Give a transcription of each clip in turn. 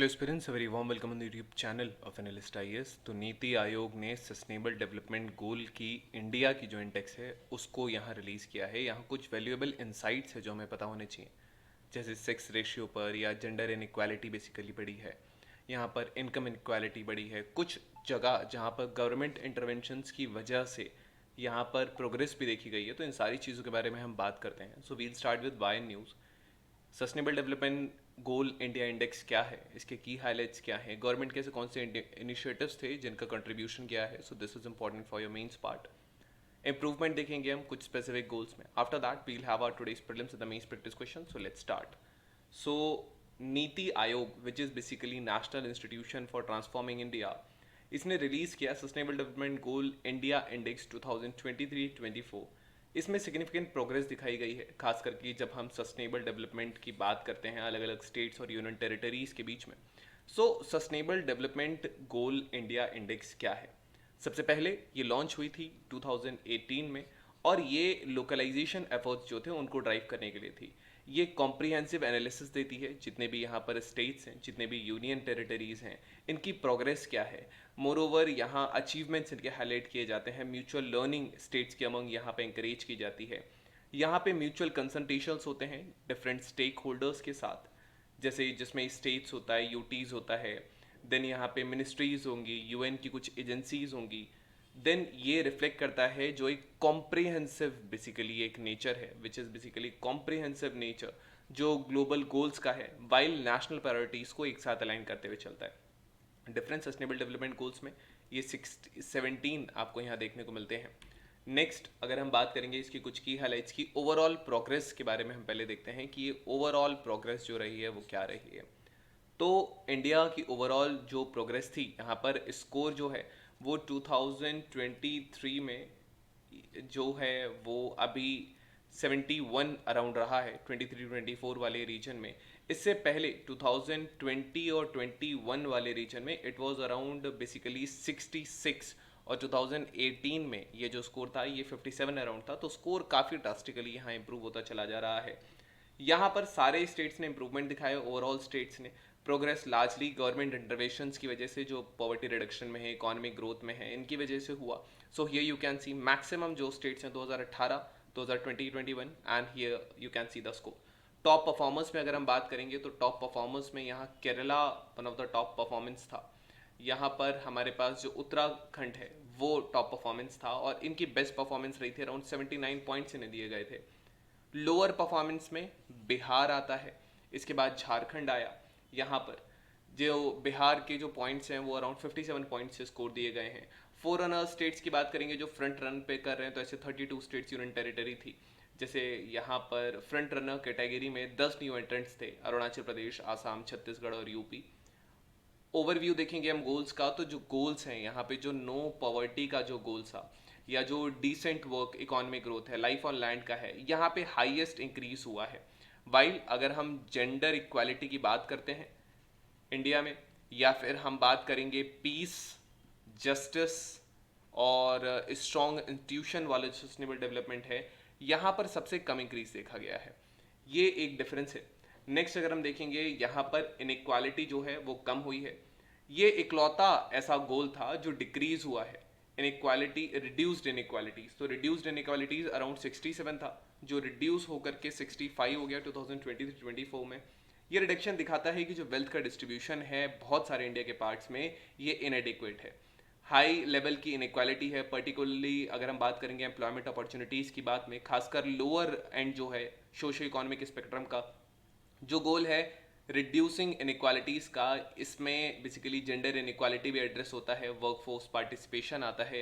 Hello aspirants, very warm welcome on the YouTube channel of analyst IAS. तो नीति आयोग ने sustainable development गोल की India की जो इंडेक्स है उसको यहाँ रिलीज़ किया है। यहाँ कुछ वैल्यूएबल इंसाइट्स है जो हमें पता होने चाहिए, जैसे सेक्स रेशियो पर या जेंडर इनइक्वालिटी बेसिकली बढ़ी है, यहाँ पर इनकम इनइक्वालिटी बढ़ी है, कुछ जगह जहाँ पर गवर्नमेंट इंटरवेंशंस की वजह से यहाँ पर प्रोग्रेस भी देखी गई है। तो इन सारी चीज़ों के बारे में हम बात करते हैं। So we'll start with why news. Sustainable development goal India index क्या है, इसके की हाईलाइट्स क्या है, गवर्नमेंट के ऐसे कौन से इनिशिएटिव्स थे जिनका कंट्रीब्यूशन किया है। So this is important for your mains part. Improvement देखेंगे हम कुछ स्पेसिफिक गोल्स में। After that we'll have our today's prelims the mains practice question. So let's start. So NITI Aayog which is basically national institution for transforming India, इसने release किया sustainable development goal India index 2023-24। इसमें significant progress दिखाई गई है, खास करके जब हम सस्टेनेबल डेवलपमेंट की बात करते हैं अलग अलग स्टेट्स और यूनियन टेरिटरीज़ के बीच में। सो sustainable development goal India index क्या है? सबसे पहले ये लॉन्च हुई थी 2018 में, और ये लोकलाइजेशन एफर्ट्स जो थे उनको ड्राइव करने के लिए थी। ये कॉम्प्रिहेंसिव एनालिसिस देती है जितने भी यहाँ पर स्टेट्स हैं, जितने भी यूनियन टेरिटरीज़ हैं, इनकी प्रोग्रेस क्या है। मोर ओवर यहाँ अचीवमेंट्स इनके हाईलाइट किए जाते हैं, म्यूचुअल लर्निंग स्टेट्स के अमंग यहाँ पे इंकरेज की जाती है। यहाँ पे म्यूचुअल कंसल्टेशंस होते हैं डिफरेंट स्टेक होल्डर्स के साथ, जैसे जिसमें स्टेट्स होता है, यूटीज़ होता है, देन यहाँ पे मिनिस्ट्रीज़ होंगी, यूएन की कुछ एजेंसीज़ होंगी। देन ये रिफ्लेक्ट करता है जो एक कॉम्प्रिहेंसिव बेसिकली एक नेचर है, विच इज़ बेसिकली कॉम्प्रिहेंसिव नेचर जो ग्लोबल गोल्स का है, वाइल नेशनल प्रायोरिटीज़ को एक साथ अलाइन करते हुए चलता है। डिफरेंट सस्टेनेबल डेवलपमेंट गोल्स में ये 17 आपको यहाँ देखने को मिलते हैं। नेक्स्ट अगर हम बात करेंगे इसकी कुछ की हाइलाइट्स की, ओवरऑल प्रोग्रेस के बारे में हम पहले देखते हैं कि ये ओवरऑल प्रोग्रेस जो रही है वो क्या रही है। तो इंडिया की ओवरऑल जो प्रोग्रेस थी, यहाँ पर स्कोर जो है वो 2023 में जो है वो अभी 71 अराउंड रहा है 23-24 वाले रीजन में। इससे पहले 2020 और 21 वाले रीजन में इट वाज अराउंड बेसिकली 66, और 2018 में ये जो स्कोर था ये 57 अराउंड था। तो स्कोर काफ़ी ड्रास्टिकली यहाँ इंप्रूव होता चला जा रहा है। यहाँ पर सारे स्टेट्स ने इंप्रूवमेंट दिखाया, ओवरऑल स्टेट्स ने प्रोग्रेस लार्जली गवर्नमेंट इंटरवेंशंस की वजह से, जो पॉवर्टी रिडक्शन में है, इकोनॉमिक ग्रोथ में है, इनकी वजह से हुआ। So here you can see maximum जो स्टेट्स हैं 2018, 2020, 21, and here you can see the score. Top performers में अगर हम बात करेंगे तो टॉप परफॉर्मर्स में यहाँ Kerala one of the top performance था। यहाँ पर हमारे पास जो उत्तराखंड है वो टॉप परफॉर्मेंस था, और इनकी बेस्ट परफॉर्मेंस रही थी, अराउंड 79 पॉइंट्स इन्हें दिए गए थे। लोअर परफॉर्मेंस में बिहार आता है, इसके बाद झारखंड आया। यहाँ पर जो बिहार के जो पॉइंट्स हैं वो अराउंड 57 पॉइंट्स से स्कोर दिए गए हैं। फोर रनर स्टेट्स की बात करेंगे जो फ्रंट रन पे कर रहे हैं, तो ऐसे 32 स्टेट्स यूनियन टेरिटरी थी। जैसे यहाँ पर फ्रंट रनर कैटेगरी में 10 न्यू एंट्रेंट्स थे, अरुणाचल प्रदेश, आसाम, छत्तीसगढ़ और यूपी। ओवरव्यू देखेंगे हम गोल्स का, तो जो गोल्स हैं यहाँ पे, जो नो पॉवर्टी का जो गोल्स था, या जो डिसेंट वर्क, इकोनॉमिक ग्रोथ है, लाइफ ऑन लैंड का है, यहाँ पे हाईएस्ट इंक्रीज हुआ है। वाइल अगर हम जेंडर इक्वालिटी की बात करते हैं इंडिया में, या फिर हम बात करेंगे पीस, जस्टिस और स्ट्रॉन्ग इंस्टीट्यूशन वाले जो सस्टेनेबल डेवलपमेंट है, यहाँ पर सबसे कम इंक्रीज देखा गया है। ये एक डिफरेंस है। नेक्स्ट अगर हम देखेंगे, यहाँ पर इनइक्वालिटी जो है वो कम हुई है। ये इकलौता ऐसा गोल था जो डिक्रीज हुआ है, इनइक्वालिटी, रिड्यूस्ड इनइक्वालिटीज। तो रिड्यूस्ड इनइक्वालिटीज अराउंड 67 था, जो रिड्यूस होकर के 65 हो गया 2023-24 में। ये रिडक्शन दिखाता है कि जो वेल्थ का डिस्ट्रीब्यूशन है बहुत सारे इंडिया के पार्ट्स में, ये इनएडिक्वेट है, हाई लेवल की इनइक्वालिटी है। पर्टिकुलरली अगर हम बात करेंगे एम्प्लॉयमेंट अपॉर्चुनिटीज़ की बात में, खासकर लोअर एंड जो है सोशो इकोनॉमिक स्पेक्ट्रम का जो गोल है रिड्यूसिंग इनइक्वालिटीज़ का, इसमें बेसिकली जेंडर इनइक्वालिटी भी एड्रेस होता है, वर्कफोर्स पार्टिसिपेशन आता है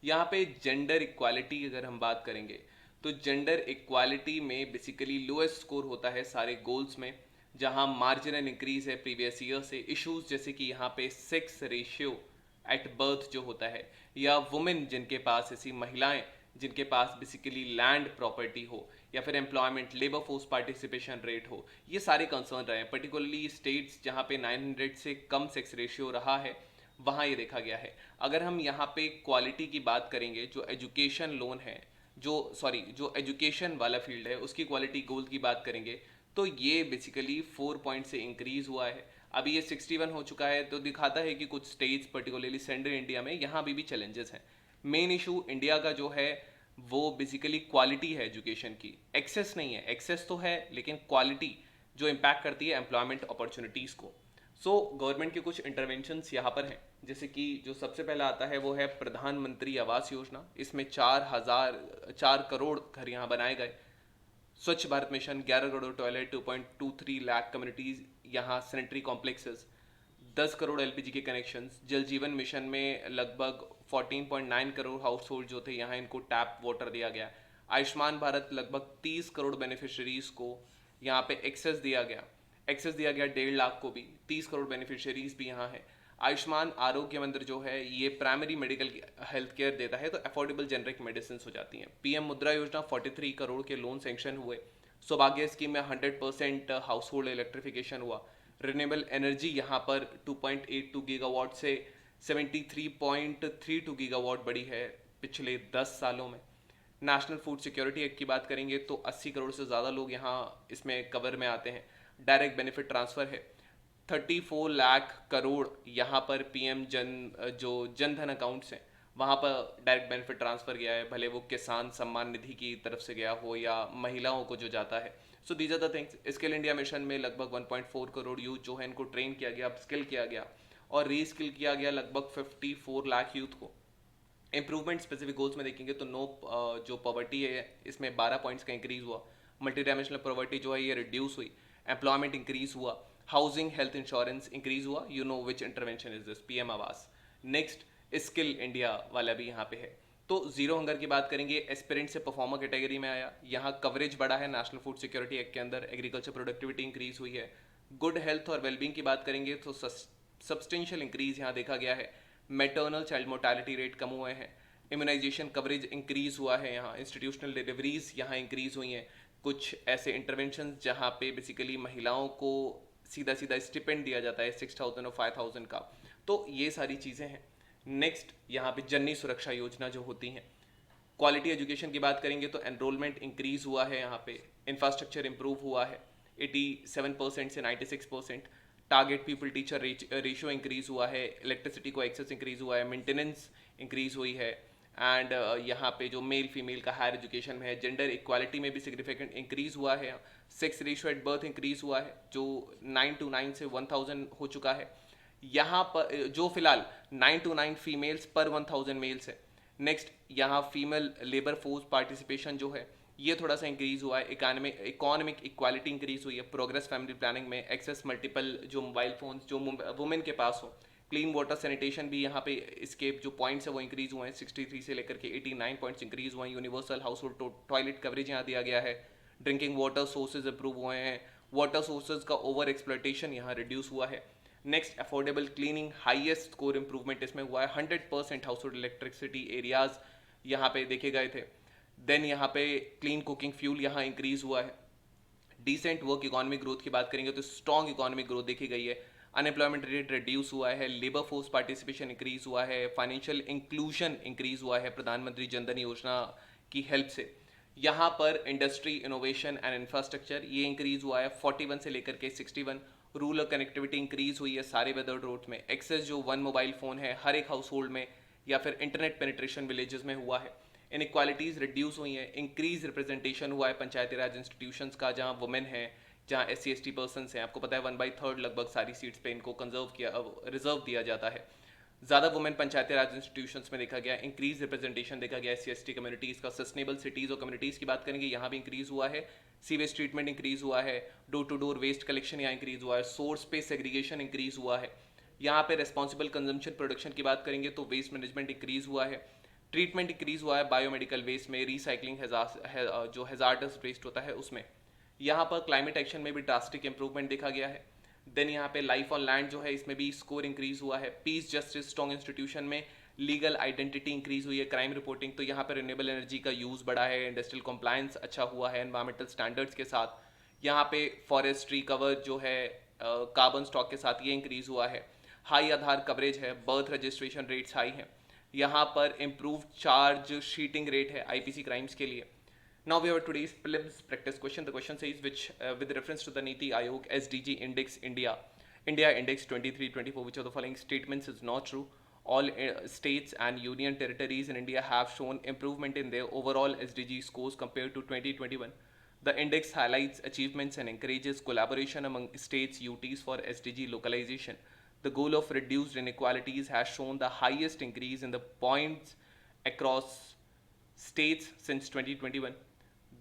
यहाँ पे जेंडर इक्वालिटी अगर हम बात करेंगे तो जेंडर इक्वालिटी में बेसिकली लोएस्ट स्कोर होता है सारे गोल्स में, जहाँ मार्जिनल इंक्रीज है प्रीवियस ईयर से। इश्यूज जैसे कि यहाँ पे सेक्स रेशियो एट बर्थ जो होता है, या वुमेन जिनके पास, ऐसी महिलाएं जिनके पास बेसिकली लैंड प्रॉपर्टी हो, या फिर employment, labour force participation rate हो, ये सारे कंसर्न रहे हैं। पर्टिकुलरली स्टेट्स जहाँ पे 900 से कम सेक्स रेशियो रहा है वहाँ ये देखा गया है। अगर हम यहाँ पे क्वालिटी की बात करेंगे, जो एजुकेशन लोन है, जो एजुकेशन वाला फील्ड है, उसकी क्वालिटी गोल की बात करेंगे तो ये बेसिकली 4 पॉइंट से इंक्रीज हुआ है। अभी ये 61 हो चुका है, तो दिखाता है कि कुछ स्टेट्स पर्टिकुलरली सेंट्रल इंडिया में यहाँ अभी भी चैलेंजेस हैं। मेन इशू इंडिया का जो है वो बेसिकली क्वालिटी है एजुकेशन की, एक्सेस नहीं है। एक्सेस तो है लेकिन क्वालिटी जो इम्पैक्ट करती है एम्प्लॉयमेंट अपॉर्चुनिटीज़ को। सो गवर्नमेंट के कुछ इंटरवेंशंस यहाँ पर हैं, जैसे कि जो सबसे पहला आता है वो है प्रधानमंत्री आवास योजना। इसमें 4 करोड़ घर यहाँ बनाए गए। स्वच्छ Bharat mission 11 crore toilet, 2.23 lakh communities यहाँ सैनिटरी कॉम्प्लेक्सेस, 10 करोड़ एलपीजी के कनेक्शंस। जल जीवन मिशन में लगभग 14.9 करोड़ हाउस होल्ड जो थे यहाँ इनको टैप वाटर दिया गया। आयुष्मान भारत लगभग 30 करोड़ बेनिफिशरीज को यहाँ पे एक्सेस दिया गया 1.5 लाख को भी, 30 करोड़ बेनिफिशरीज भी यहाँ है। आयुष्मान आरोग्य मंत्र जो है ये प्राइमरी मेडिकल हेल्थ केयर देता है, तो अफोर्डेबल जेनरिक मेडिसिन हो जाती हैं। पीएम मुद्रा योजना 43 करोड़ के लोन सेंक्शन हुए। सौभाग्य स्कीम में 100% हाउस होल्ड इलेक्ट्रिफिकेशन हुआ। रिन्यूएबल एनर्जी यहाँ पर 2.82 गीगावाट से 73.32 गीगावाट बढ़ी है पिछले 10 सालों में। नेशनल फूड सिक्योरिटी एक्ट की बात करेंगे तो 80 करोड़ से ज़्यादा लोग यहाँ इसमें कवर में आते हैं। डायरेक्ट बेनिफिट ट्रांसफ़र है 34 लाख करोड़ यहाँ पर पीएम जो जनधन अकाउंट्स हैं वहाँ पर डायरेक्ट बेनिफिट ट्रांसफ़र गया है, भले वो किसान सम्मान निधि की तरफ से गया हो या महिलाओं को जो जाता है। So these are the things. Skill India mission में लगभग 1.4 करोड़ यूथ जो है इनको ट्रेन किया गया, अपस्किल किया गया और रीस्किल किया गया लगभग 54 लाख यूथ को। इंप्रूवमेंट स्पेसिफिक गोल्स में देखेंगे तो जो पॉवर्टी है इसमें 12 पॉइंट्स का इंक्रीज हुआ। मल्टी डायमेंशनल पॉवर्टी जो है ये रिड्यूस हुई। एम्प्लॉयमेंट इंक्रीज हुआ। हाउसिंग हेल्थ इंश्योरेंस इंक्रीज हुआ। You know which intervention is this, PM आवास। नेक्स्ट स्किल इंडिया वाला भी यहाँ पे है। तो जीरो हंगर की बात करेंगे, एस्पिरेंट से परफॉर्मर कैटेगरी में आया। यहाँ कवरेज बढ़ा है नेशनल फूड सिक्योरिटी एक्ट के अंदर। एग्रीकल्चर प्रोडक्टिविटी इंक्रीज हुई है। गुड हेल्थ और वेलबींग की बात करेंगे तो सब्सटेंशियल इंक्रीज यहाँ देखा गया है। मेटर्नल चाइल्ड मोर्टालिटी रेट कम हुए हैं। इम्यूनाइजेशन कवरेज इंक्रीज हुआ है। यहाँ इंस्टीट्यूशनल डिलीवरीज यहाँ इंक्रीज हुई हैं। कुछ ऐसे इंटरवेंशन जहाँ पे बेसिकली महिलाओं को सीधा सीधा स्टिपेंड दिया जाता है 6,000 और 5,000 का। तो ये सारी चीज़ें हैं। नेक्स्ट यहाँ पे जननी सुरक्षा योजना जो होती हैं। क्वालिटी एजुकेशन की बात करेंगे तो एनरोलमेंट इंक्रीज हुआ है। यहाँ पे इंफ्रास्ट्रक्चर इंप्रूव हुआ है 87% से 96%। Target people teacher ratio increase हुआ है। इलेक्ट्रिसिटी को एक्सेस इंक्रीज हुआ है। मेंटेनेंस इंक्रीज हुई है। एंड यहाँ पे जो मेल फीमेल का हायर एजुकेशन में है, जेंडर इक्वालिटी में भी सिग्निफिकेंट इंक्रीज हुआ है। Sex ratio at birth increase हुआ है जो 9:9 से 1,000 हो चुका है। यहाँ पर जो फिलहाल 9:9 फीमेल्स पर 1,000 मेल्स है। नेक्स्ट यहाँ फीमेल लेबर फोर्स पार्टिसिपेशन जो है ये थोड़ा सा इंक्रीज हुआ है। इकोनॉमिक इक्वालिटी इंक्रीज हुई है। प्रोग्रेस फैमिली प्लानिंग में एक्सेस मल्टीपल जो मोबाइल फोन्स जो वुमेन के पास हो। क्लीन वाटर सैनिटेशन भी यहाँ पे इसके जो पॉइंट्स है वो इंक्रीज हुए हैं। 63 से लेकर के 89 पॉइंट्स इंक्रीज हुए हैं। Universal house hold toilet coverage यहाँ दिया गया है। ड्रिंकिंग वाटर सोर्सेज इंप्रूव हुए हैं। वाटर सोर्सेज का ओवर एक्सप्लॉयटेशन यहाँ रिड्यूस हुआ है। Next affordable cleaning, highest score improvement इसमें हुआ है। 100% हाउस होल्ड इलेक्ट्रिसिटी एरियाज यहाँ पे देखे गए थे। देन यहाँ पे क्लीन कुकिंग फ्यूल यहाँ इंक्रीज हुआ है। डिसेंट वर्क इकोनॉमिक ग्रोथ की बात करेंगे तो स्ट्रॉन्ग इकोनॉमिक ग्रोथ देखी गई है। अनएम्प्लॉयमेंट रेट रिड्यूस हुआ है। लेबर फोर्स पार्टिसिपेशन इंक्रीज हुआ है। फाइनेंशियल इंक्लूजन इंक्रीज हुआ है प्रधानमंत्री जनधन योजना की हेल्प से। यहाँ पर इंडस्ट्री इनोवेशन एंड इंफ्रास्ट्रक्चर ये इंक्रीज हुआ है 41 से लेकर के 61। रूरल कनेक्टिविटी इंक्रीज हुई है सारे वेदर रोड में। एक्सेस जो वन मोबाइल फोन है हर एक हाउस होल्ड में या फिर इंटरनेट पेनिट्रेशन विलेजेस में हुआ है। इनक्वालिटीज़ रिड्यूस हुई हैं। इंक्रीज रिप्रेजेंटेशन हुआ है पंचायती राज इंस्टीट्यूशंस का, जहाँ वुमेन है, जहाँ SC ST पर्सन हैं। आपको पता है 1/3 लगभग सारी सीट्स पे इनको रिजर्व दिया जाता है। ज़्यादा वुमेन पंचायती राज इंस्टीट्यूशंस में देखा गया। इंक्रीज रिप्रेजेंटेशन देखा गया SC ST कम्युनिटीज़ का। सस्टेनेबल सिटीज़ और कम्युनिटीज़ की बात करेंगे यहाँ भी इंक्रीज हुआ है। सीवेज ट्रीटमेंट इंक्रीज हुआ है। Door to door waste collection यहाँ इंक्रीज हुआ है। सोर्स पे सेग्रीगेशन इंक्रीज हुआ है। यहाँ पे रेस्पॉन्सिबल कंजम्पशन प्रोडक्शन की बात करेंगे तो वेस्ट मैनेजमेंट इंक्रीज हुआ है। ट्रीटमेंट इंक्रीज हुआ है बायोमेडिकल वेस्ट में। रिसाइकलिंग जो हेजार्डस वेस्ट होता है उसमें। यहाँ पर क्लाइमेट एक्शन में भी ड्रास्टिक इंप्रूवमेंट देखा गया है। देन यहाँ पे लाइफ ऑन लैंड जो है इसमें भी स्कोर इंक्रीज हुआ है। पीस जस्टिस स्ट्रॉन्ग इंस्टीट्यूशन में लीगल आइडेंटिटी इंक्रीज हुई है। क्राइम रिपोर्टिंग तो यहाँ पे रिन्यूएबल एनर्जी का यूज़ बढ़ा है। इंडस्ट्रियल कंप्लायंस अच्छा हुआ है एनवायरमेंटल स्टैंडर्ड्स के साथ। यहाँ पे फॉरेस्ट्री कवर जो है कार्बन स्टॉक के साथ ये इंक्रीज हुआ है। हाई आधार कवरेज है। बर्थ रजिस्ट्रेशन रेट्स हाई हैं। यहाँ पर इम्प्रूव चार्ज शीटिंग रेट है IPC क्राइम्स के लिए। Now we have today's prelims practice question. The question says which with reference to the Niti Aayog SDG Index India India Index 23-24, which of the following statements is not true? All states and union territories in India have shown improvement in their overall SDG scores compared to 2021. The index highlights achievements and encourages collaboration among states UTs for SDG localization. The goal of reduced inequalities has shown the highest increase in the points across states since 2021.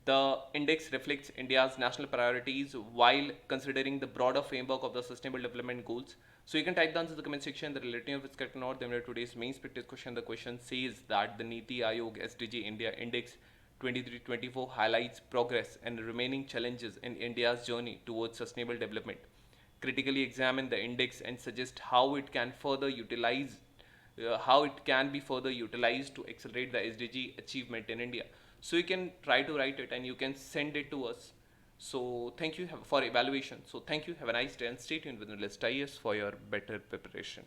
The index reflects India's national priorities while considering the broader framework of the Sustainable Development Goals. So you can type down to the comment section the relative of it's correct or not. Then today's main practice question. The question says that the Niti Aayog SDG India Index 23-24 highlights progress and remaining challenges in India's journey towards sustainable development. Critically examine the index and suggest how it can be further utilized to accelerate the SDG achievement in India. So you can try to write it and you can send it to us. So thank you for evaluation. So thank you. Have a nice day and stay tuned with the list IS for your better preparation.